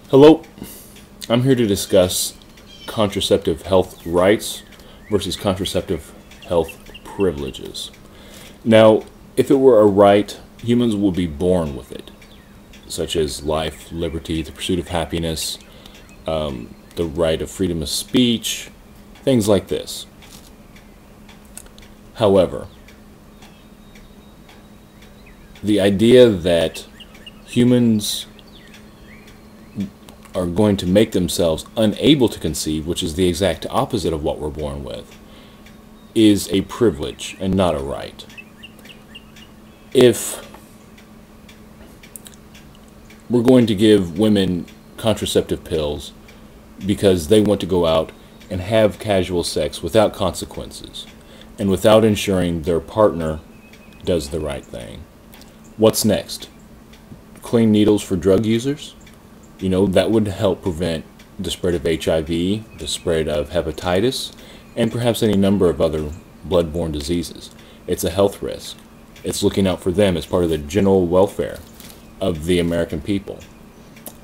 Hello, I'm here to discuss contraceptive health rights versus contraceptive health privileges. Now, if it were a right, humans would be born with it, such as life, liberty, the pursuit of happiness, the right of freedom of speech, things like this. However, the idea that humans are going to make themselves unable to conceive, which is the exact opposite of what we're born with, is a privilege and not a right. If we're going to give women contraceptive pills because they want to go out and have casual sex without consequences and without ensuring their partner does the right thing, what's next? Clean needles for drug users? You know, that would help prevent the spread of HIV, the spread of hepatitis, and perhaps any number of other blood-borne diseases. It's a health risk. It's looking out for them as part of the general welfare of the American people.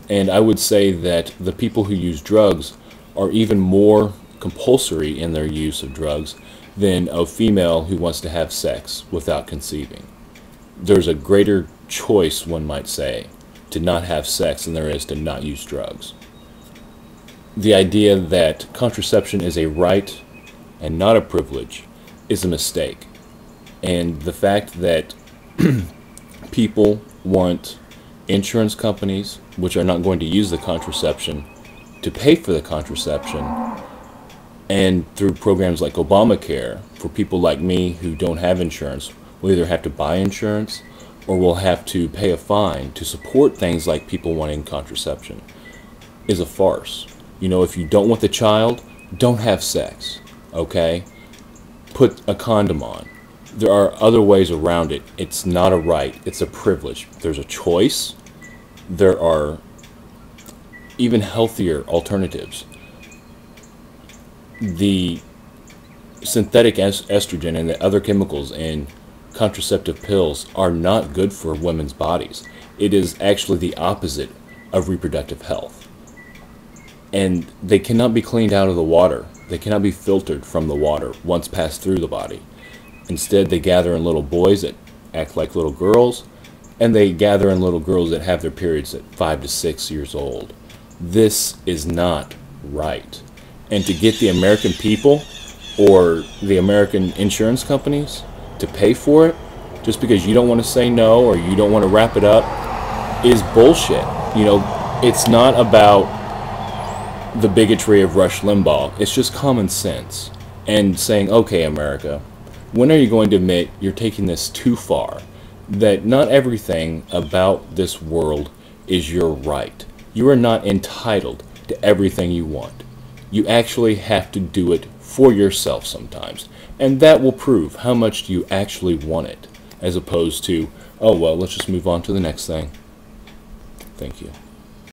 And I would say that the people who use drugs are even more compulsory in their use of drugs than a female who wants to have sex without conceiving. There's a greater choice, one might say, to not have sex than there is to not use drugs. The idea that contraception is a right and not a privilege is a mistake. And the fact that people want insurance companies, which are not going to use the contraception, to pay for the contraception, and through programs like Obamacare, for people like me who don't have insurance, we'll either have to buy insurance or we'll have to pay a fine to support things like people wanting contraception, is a farce. You know, if you don't want the child, don't have sex, okay? Put a condom on. There are other ways around it. It's not a right, it's a privilege. There's a choice. There are even healthier alternatives. The synthetic estrogen and the other chemicals in contraceptive pills are not good for women's bodies. It is actually the opposite of reproductive health. And they cannot be cleaned out of the water. They cannot be filtered from the water once passed through the body. Instead, they gather in little boys that act like little girls, and they gather in little girls that have their periods at 5 to 6 years old. This is not right. And to get the American people or the American insurance companies to pay for it just because you don't want to say no or you don't want to wrap it up is bullshit. You know, it's not about the bigotry of Rush Limbaugh. It's just common sense and saying, okay, America, when are you going to admit you're taking this too far, that not everything about this world is your right? You are not entitled to everything you want. You actually have to do it for yourself sometimes. And that will prove how much you actually want it, as opposed to, oh, well, let's just move on to the next thing. Thank you.